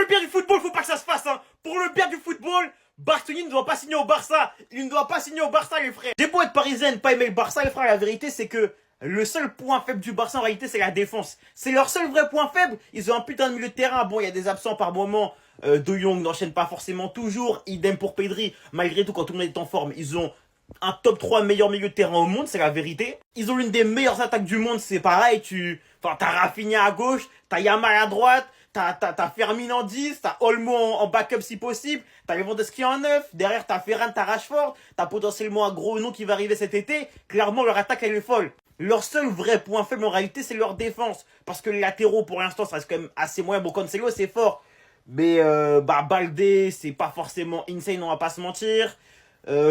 le bien du football, faut pas que ça se fasse, hein. Pour le bien du football, Bastoni ne doit pas signer au Barça. Il ne doit pas signer au Barça, les frères. J'ai beau être parisien, ne pas aimer le Barça, les frères, la vérité, c'est que le seul point faible du Barça, en réalité, c'est la défense. C'est leur seul vrai point faible. Ils ont un putain de milieu de terrain. Bon, il y a des absents par moment. De Jong n'enchaîne pas forcément toujours. Idem pour Pedri. Malgré tout, quand tout le monde est en forme, ils ont un top 3 meilleur milieu de terrain au monde, c'est la vérité. Ils ont l'une des meilleures attaques du monde, c'est pareil. T'as Rafinha à gauche, t'as Yamal à droite, t'as Fermin en 10, t'as Olmo en backup si possible, t'as Lewandowski en 9, derrière t'as Ferran, t'as Rashford, t'as potentiellement un gros nom qui va arriver cet été. Clairement, leur attaque, elle est folle. Leur seul vrai point faible en réalité, c'est leur défense. Parce que les latéraux, pour l'instant, ça reste quand même assez moyen. Bon, Cancelo, c'est fort. Mais Balde, c'est pas forcément insane, on va pas se mentir.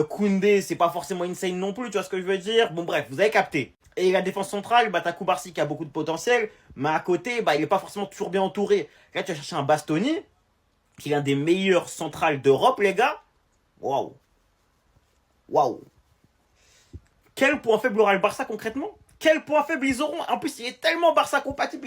Koundé, c'est pas forcément insane non plus, tu vois ce que je veux dire. Bon bref, vous avez capté. Et la défense centrale, t'as Koubarsi qui a beaucoup de potentiel, mais à côté, il est pas forcément toujours bien entouré. Là, tu vas chercher un Bastoni, qui est l'un des meilleurs centrales d'Europe, les gars. Waouh. Waouh. Quel point faible aura le Barça concrètement? Quel point faible ils auront? En plus, il est tellement Barça compatible,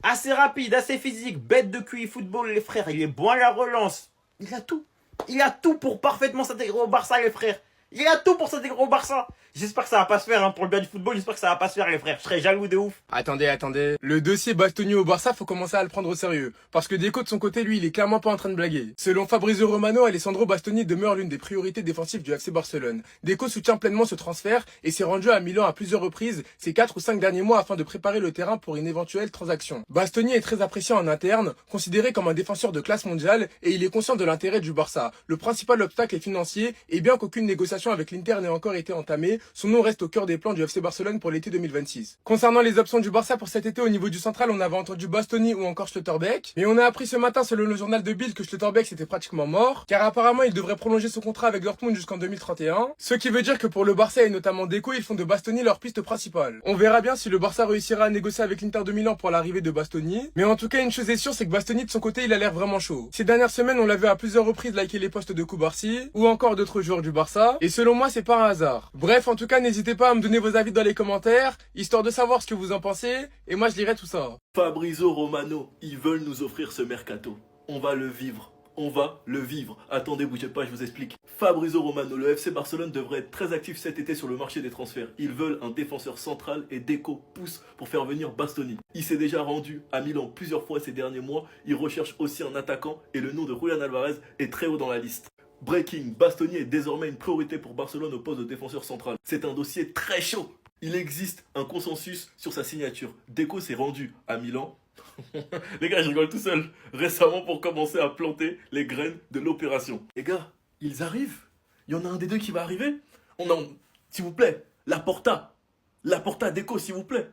Assez rapide, assez physique, bête de QI football, les frères. Il est bon à la relance. Il a tout. Il a tout pour parfaitement s'intégrer au Barça, les frères. Il a tout pour s'intégrer au Barça. J'espère que ça va pas se faire, hein, pour le bien du football. J'espère que ça va pas se faire, les frères. Je serais jaloux de ouf. Attendez. Le dossier Bastoni au Barça, faut commencer à le prendre au sérieux. Parce que Deco, de son côté, lui, il est clairement pas en train de blaguer. Selon Fabrizio Romano, Alessandro Bastoni demeure l'une des priorités défensives du FC Barcelone. Deco soutient pleinement ce transfert et s'est rendu à Milan à plusieurs reprises ces 4 ou 5 derniers mois afin de préparer le terrain pour une éventuelle transaction. Bastoni est très apprécié en interne, considéré comme un défenseur de classe mondiale et il est conscient de l'intérêt du Barça. Le principal obstacle est financier et bien qu'aucune négociation avec l'Inter n'ait encore été entamée, son nom reste au cœur des plans du FC Barcelone pour l'été 2026. Concernant les options du Barça pour cet été au niveau du central, on avait entendu Bastoni ou encore Schlotterbeck, mais on a appris ce matin selon le journal de Bild que Schlotterbeck c'était pratiquement mort, car apparemment il devrait prolonger son contrat avec Dortmund jusqu'en 2031, ce qui veut dire que pour le Barça et notamment Deco, ils font de Bastoni leur piste principale. On verra bien si le Barça réussira à négocier avec l'Inter de Milan pour l'arrivée de Bastoni, mais en tout cas une chose est sûre, c'est que Bastoni de son côté il a l'air vraiment chaud. Ces dernières semaines on l'a vu à plusieurs reprises liker les posts de Koubarsi ou encore d'autres joueurs du Barça, et selon moi c'est pas un hasard. Bref, en tout cas n'hésitez pas à me donner vos avis dans les commentaires, histoire de savoir ce que vous en pensez, et moi je lirai tout ça. Fabrizio Romano, ils veulent nous offrir ce mercato. On va le vivre. Attendez, bougez pas, je vous explique. Fabrizio Romano, le FC Barcelone devrait être très actif cet été sur le marché des transferts. Ils veulent un défenseur central et Deco pousse pour faire venir Bastoni. Il s'est déjà rendu à Milan plusieurs fois ces derniers mois. Il recherche aussi un attaquant et le nom de Julian Alvarez est très haut dans la liste. Breaking, Bastoni est désormais une priorité pour Barcelone au poste de défenseur central. C'est un dossier très chaud. Il existe un consensus sur sa signature. Deco s'est rendu à Milan. Les gars, je rigole tout seul. Récemment pour commencer à planter les graines de l'opération. Les gars, ils arrivent. Il y en a un des deux qui va arriver. S'il vous plaît, Laporta, Deco, s'il vous plaît.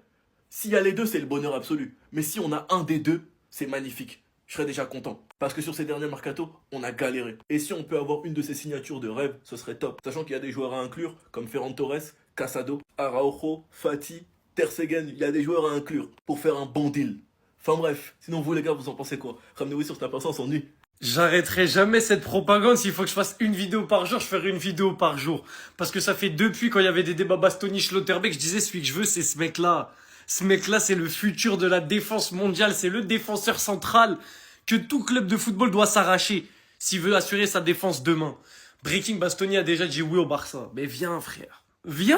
S'il y a les deux, c'est le bonheur absolu. Mais si on a un des deux, c'est magnifique. Je serais déjà content. Parce que sur ces derniers mercato, on a galéré. Et si on peut avoir une de ces signatures de rêve, ce serait top. Sachant qu'il y a des joueurs à inclure, comme Ferran Torres, Casado, Araujo, Fati, Ter Stegen. Il y a des joueurs à inclure pour faire un bon deal. Enfin bref, sinon vous les gars, vous en pensez quoi? Ramenez-vous sur Snapper, on s'ennuie. J'arrêterai jamais cette propagande. S'il faut que je fasse une vidéo par jour, je ferai une vidéo par jour. Parce que ça fait depuis quand il y avait des débats Bastoni-Schlotterbeck, je disais celui que je veux, c'est ce mec-là. Ce mec-là, c'est le futur de la défense mondiale. C'est le défenseur central que tout club de football doit s'arracher s'il veut assurer sa défense demain. Breaking Bastoni a déjà dit oui au Barça. Mais viens, frère. Viens!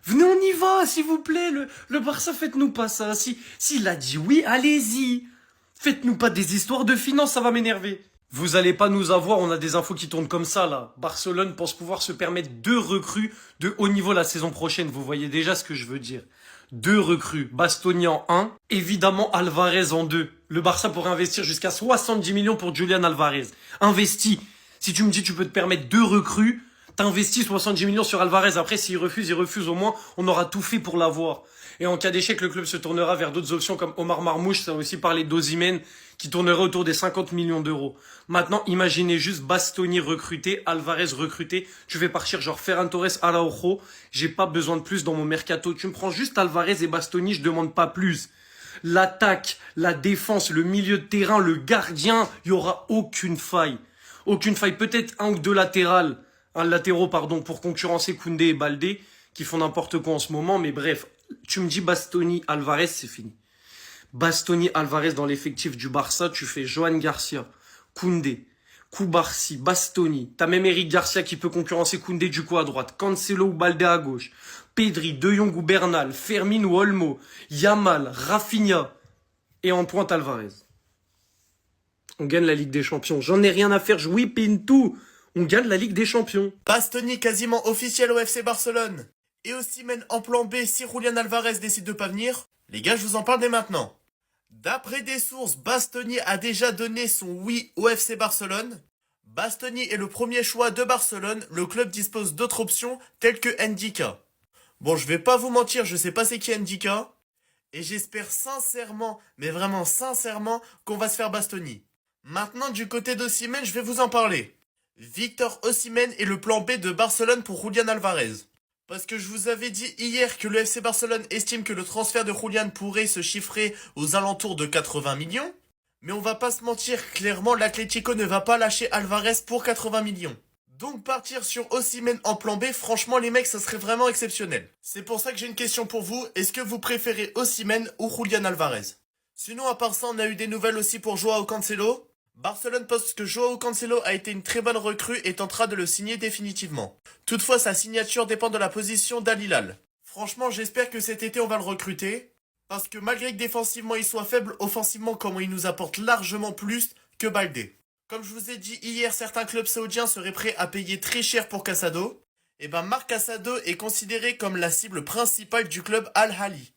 Venez, on y va, s'il vous plaît. Le Barça, faites-nous pas ça. S'il a dit oui, allez-y. Faites-nous pas des histoires de finances, ça va m'énerver. Vous allez pas nous avoir, on a des infos qui tournent comme ça, là. Barcelone pense pouvoir se permettre 2 recrues de haut niveau la saison prochaine. Vous voyez déjà ce que je veux dire. 2 recrues. Bastoni en 1. Évidemment, Alvarez en 2. Le Barça pourrait investir jusqu'à 70 millions pour Julian Alvarez. Investi. Si tu me dis tu peux te permettre 2 recrues, t'investis 70 millions sur Alvarez. Après, s'il refuse, il refuse. Au moins, on aura tout fait pour l'avoir. Et en cas d'échec, le club se tournera vers d'autres options comme Omar Marmouche. Ça a aussi parlé d'Osimhen, qui tournerait autour des 50 millions d'euros. Maintenant, imaginez juste Bastoni recruté, Alvarez recruté. Tu fais partir genre Ferran Torres, Araujo. J'ai pas besoin de plus dans mon mercato. Tu me prends juste Alvarez et Bastoni, je demande pas plus. L'attaque, la défense, le milieu de terrain, le gardien, il y aura aucune faille. Aucune faille. Peut-être un ou deux latéraux, pour concurrencer Koundé et Baldé, qui font n'importe quoi en ce moment. Mais bref, tu me dis Bastoni, Alvarez, c'est fini. Bastoni, Alvarez dans l'effectif du Barça, tu fais Johan Garcia, Koundé, Koubarsi, Bastoni. T'as même Eric Garcia qui peut concurrencer Koundé du coup à droite, Cancelo ou Balde à gauche, Pedri, De Jong ou Bernal, Fermin ou Olmo, Yamal, Rafinha et en pointe Alvarez. On gagne la Ligue des Champions. J'en ai rien à faire, je whip in tout. On gagne la Ligue des Champions. Bastoni quasiment officiel au FC Barcelone. Et Osimhen en plan B si Julian Alvarez décide de pas venir. Les gars, je vous en parle dès maintenant. D'après des sources, Bastoni a déjà donné son oui au FC Barcelone. Bastoni est le premier choix de Barcelone. Le club dispose d'autres options telles que Ndika. Bon, je vais pas vous mentir, je sais pas c'est qui Ndika. Et j'espère sincèrement, mais vraiment sincèrement, qu'on va se faire Bastoni. Maintenant, du côté d'Osimhen, je vais vous en parler. Victor Osimhen est le plan B de Barcelone pour Julian Alvarez. Parce que je vous avais dit hier que le FC Barcelone estime que le transfert de Julian pourrait se chiffrer aux alentours de 80 millions. Mais on va pas se mentir, clairement l'Atlético ne va pas lâcher Alvarez pour 80 millions. Donc partir sur Osimhen en plan B, franchement les mecs, ça serait vraiment exceptionnel. C'est pour ça que j'ai une question pour vous, est-ce que vous préférez Osimhen ou Julian Alvarez? Sinon à part ça, on a eu des nouvelles aussi pour Joao Cancelo. Barcelone poste que Joao Cancelo a été une très bonne recrue et tentera de le signer définitivement. Toutefois, sa signature dépend de la position d'Al Hilal. Franchement, j'espère que cet été on va le recruter. Parce que malgré que défensivement il soit faible, offensivement comment il nous apporte largement plus que Baldé. Comme je vous ai dit hier, certains clubs saoudiens seraient prêts à payer très cher pour Casado. Et ben Marc Casado est considéré comme la cible principale du club Al Ahly.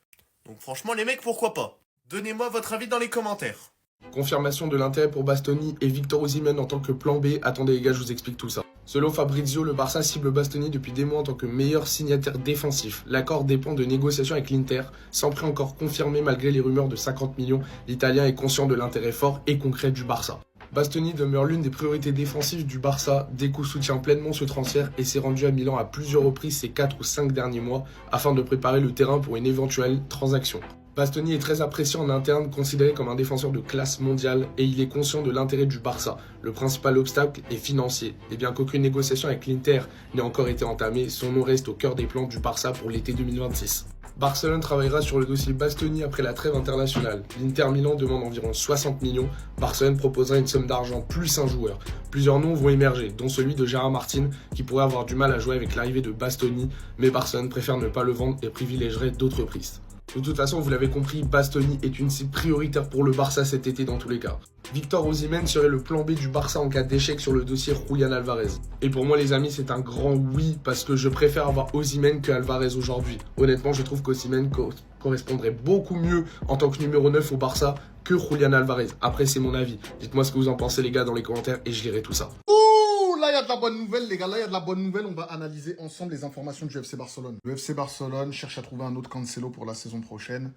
Donc franchement les mecs, pourquoi pas? Donnez-moi votre avis dans les commentaires. Confirmation de l'intérêt pour Bastoni et Victor Osimhen en tant que plan B. Attendez les gars, je vous explique tout ça. Selon Fabrizio, le Barça cible Bastoni depuis des mois en tant que meilleur signataire défensif. L'accord dépend de négociations avec l'Inter, sans prix encore confirmé malgré les rumeurs de 50 millions. L'Italien est conscient de l'intérêt fort et concret du Barça. Bastoni demeure l'une des priorités défensives du Barça. Deco soutient pleinement ce transfert et s'est rendu à Milan à plusieurs reprises ces 4 ou 5 derniers mois afin de préparer le terrain pour une éventuelle transaction. Bastoni est très apprécié en interne, considéré comme un défenseur de classe mondiale et il est conscient de l'intérêt du Barça. Le principal obstacle est financier. Et bien qu'aucune négociation avec l'Inter n'ait encore été entamée, son nom reste au cœur des plans du Barça pour l'été 2026. Barcelone travaillera sur le dossier Bastoni après la trêve internationale. L'Inter Milan demande environ 60 millions. Barcelone proposera une somme d'argent plus un joueur. Plusieurs noms vont émerger, dont celui de Gérard Martin, qui pourrait avoir du mal à jouer avec l'arrivée de Bastoni, mais Barcelone préfère ne pas le vendre et privilégierait d'autres pistes. De toute façon, vous l'avez compris, Bastoni est une cible prioritaire pour le Barça cet été dans tous les cas. Victor Osimhen serait le plan B du Barça en cas d'échec sur le dossier Julian Alvarez. Et pour moi les amis, c'est un grand oui parce que je préfère avoir Osimhen que Alvarez aujourd'hui. Honnêtement, je trouve qu'Osimhen correspondrait beaucoup mieux en tant que numéro 9 au Barça que Julian Alvarez. Après, c'est mon avis. Dites-moi ce que vous en pensez les gars dans les commentaires et je lirai tout ça. Ouh, là il y a de la bonne nouvelle les gars, là il y a de la bonne nouvelle, on va analyser ensemble les informations du FC Barcelone. Le FC Barcelone cherche à trouver un autre Cancelo pour la saison prochaine.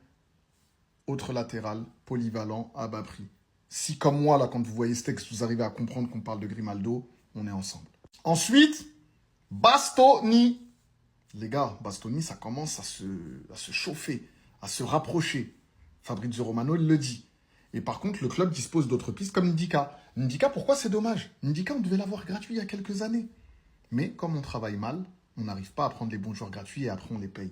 Autre latéral, polyvalent, à bas prix. Si comme moi là quand vous voyez ce texte vous arrivez à comprendre qu'on parle de Grimaldo, on est ensemble. Ensuite, Bastoni. Les gars, Bastoni ça commence à se chauffer, à se rapprocher. Fabrizio Romano il le dit. Et par contre, le club dispose d'autres pistes comme Ndika. Ndika, pourquoi c'est dommage? Ndika, on devait l'avoir gratuit il y a quelques années. Mais comme on travaille mal, on n'arrive pas à prendre les bons joueurs gratuits et après on les paye.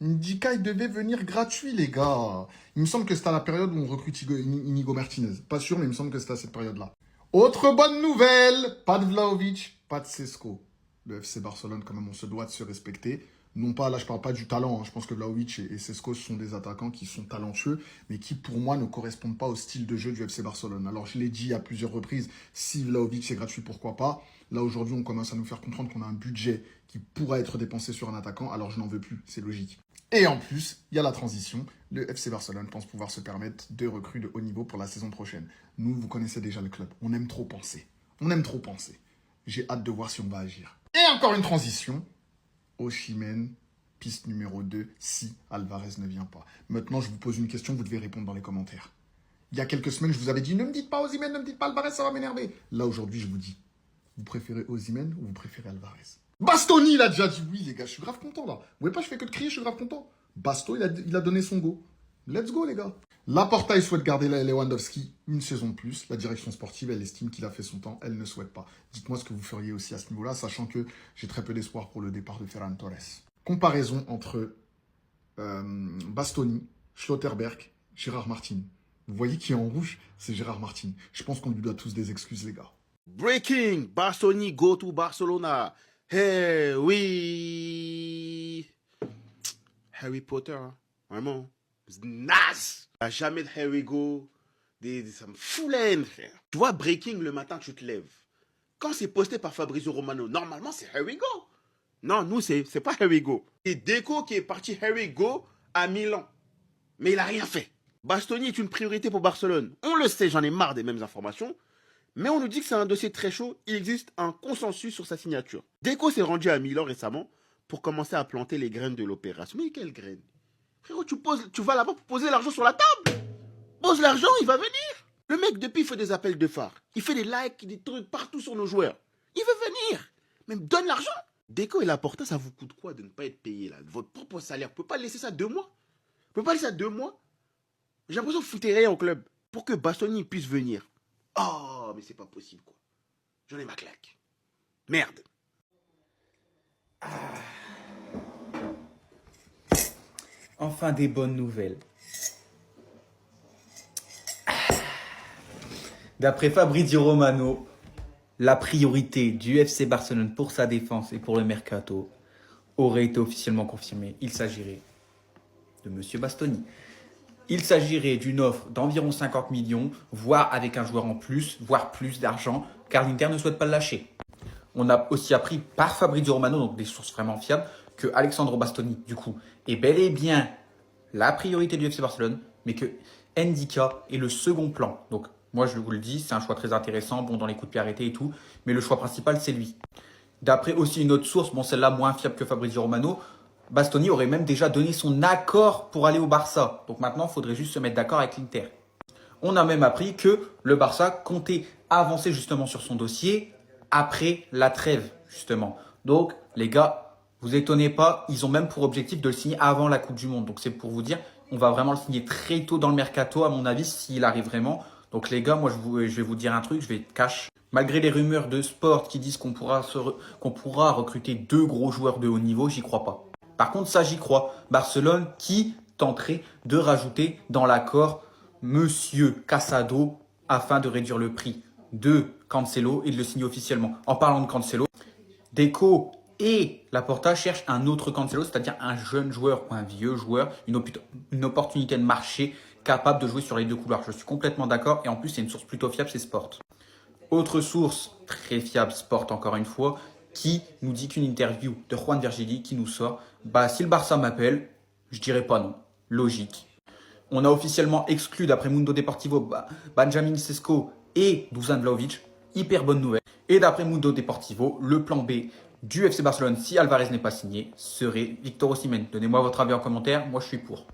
Ndika, il devait venir gratuit, les gars. Il me semble que c'était à la période où on recrute Inigo Martinez. Pas sûr, mais il me semble que c'était à cette période-là. Autre bonne nouvelle, pas de Vlahovic, pas de Sesco. Le FC Barcelone, quand même, on se doit de se respecter. Non pas, là je parle pas du talent, hein. Je pense que Vlahovic et Sesco sont des attaquants qui sont talentueux, mais qui pour moi ne correspondent pas au style de jeu du FC Barcelone. Alors je l'ai dit à plusieurs reprises, si Vlahovic est gratuit, pourquoi pas. Là aujourd'hui on commence à nous faire comprendre qu'on a un budget qui pourra être dépensé sur un attaquant, alors je n'en veux plus, c'est logique. Et en plus, il y a la transition, le FC Barcelone pense pouvoir se permettre de recrues de haut niveau pour la saison prochaine. Nous, vous connaissez déjà le club, on aime trop penser. On aime trop penser. J'ai hâte de voir si on va agir. Et encore une transition. Osimhen, piste numéro 2, si Alvarez ne vient pas. Maintenant, je vous pose une question, vous devez répondre dans les commentaires. Il y a quelques semaines, je vous avais dit, ne me dites pas Osimhen, ne me dites pas Alvarez, ça va m'énerver. Là, aujourd'hui, je vous dis, vous préférez Osimhen ou vous préférez Alvarez? Bastoni, il a déjà dit oui, les gars, je suis grave content, là. Vous voyez pas, je fais que de crier, je suis grave content. Basto, il a donné son go. Let's go, les gars. Laporta, il souhaite garder Lewandowski une saison de plus. La direction sportive, elle estime qu'il a fait son temps. Elle ne souhaite pas. Dites-moi ce que vous feriez aussi à ce niveau-là, sachant que j'ai très peu d'espoir pour le départ de Ferran Torres. Comparaison entre Bastoni, Schlotterberg Gérard Martin. Vous voyez qui est en rouge? C'est Gérard Martin. Je pense qu'on lui doit tous des excuses, les gars. Breaking, Bastoni go to Barcelona. Hey, oui. Harry Potter, hein. Vraiment. Naze. Jamais de Harry go. Ça me fout la haine, frère. Tu vois, Breaking, le matin, tu te lèves. Quand c'est posté par Fabrizio Romano, normalement, c'est Harry go. Non, nous, c'est pas Harry go. C'est Deco qui est parti Harry go à Milan. Mais il a rien fait. Bastoni est une priorité pour Barcelone. On le sait, j'en ai marre des mêmes informations. Mais on nous dit que c'est un dossier très chaud. Il existe un consensus sur sa signature. Deco s'est rendu à Milan récemment pour commencer à planter les graines de l'opération. Mais quelles graines? Frérot, tu vas là-bas pour poser l'argent sur la table. Pose l'argent, il va venir. Le mec, depuis, il fait des appels de phare. Il fait des likes, des trucs partout sur nos joueurs. Il veut venir. Même donne l'argent. Deco et Laporta, ça vous coûte quoi de ne pas être payé là? Votre propre salaire. Vous ne pouvez pas laisser ça 2 mois? Vous ne pouvez pas laisser ça 2 mois? J'ai l'impression que vous foutez rien au club. Pour que Bastoni puisse venir. Oh, mais c'est pas possible, quoi. J'en ai ma claque. Merde. Enfin des bonnes nouvelles. D'après Fabrizio Romano, la priorité du FC Barcelone pour sa défense et pour le mercato aurait été officiellement confirmée. Il s'agirait de Monsieur Bastoni. Il s'agirait d'une offre d'environ 50 millions, voire avec un joueur en plus, voire plus d'argent, car l'Inter ne souhaite pas le lâcher. On a aussi appris par Fabrizio Romano, donc des sources vraiment fiables, que Alessandro Bastoni, du coup, est bel et bien la priorité du FC Barcelone, mais que Ndika est le second plan. Donc, moi, je vous le dis, c'est un choix très intéressant, bon, dans les coups de pied arrêtés et tout, mais le choix principal, c'est lui. D'après aussi une autre source, bon, celle-là moins fiable que Fabrizio Romano, Bastoni aurait même déjà donné son accord pour aller au Barça. Donc maintenant, il faudrait juste se mettre d'accord avec l'Inter. On a même appris que le Barça comptait avancer justement sur son dossier après la trêve, justement. Donc, les gars, vous étonnez pas, ils ont même pour objectif de le signer avant la Coupe du Monde. Donc c'est pour vous dire, on va vraiment le signer très tôt dans le mercato, à mon avis, s'il arrive vraiment. Donc les gars, moi je vais vous dire un truc, je vais être cash. Malgré les rumeurs de sport qui disent qu'on pourra recruter 2 gros joueurs de haut niveau, j'y crois pas. Par contre, ça, j'y crois. Barcelone qui tenterait de rajouter dans l'accord Monsieur Casado afin de réduire le prix de Cancelo et de le signer officiellement. En parlant de Cancelo, Deco et Laporta cherchent un autre Cancelo, c'est-à-dire un jeune joueur ou un vieux joueur, une opportunité de marché capable de jouer sur les 2 couloirs. Je suis complètement d'accord et en plus, c'est une source plutôt fiable, c'est Sport. Autre source très fiable, Sport encore une fois, qui nous dit qu'une interview de Juan Virgili qui nous sort, si le Barça m'appelle, je dirais pas non. Logique. On a officiellement exclu, d'après Mundo Deportivo, Benjamin Sesko et Dusan Vlahovic. Hyper bonne nouvelle. Et d'après Mundo Deportivo, le plan B du FC Barcelone, si Alvarez n'est pas signé, serait Victor Osimhen. Donnez-moi votre avis en commentaire, moi je suis pour.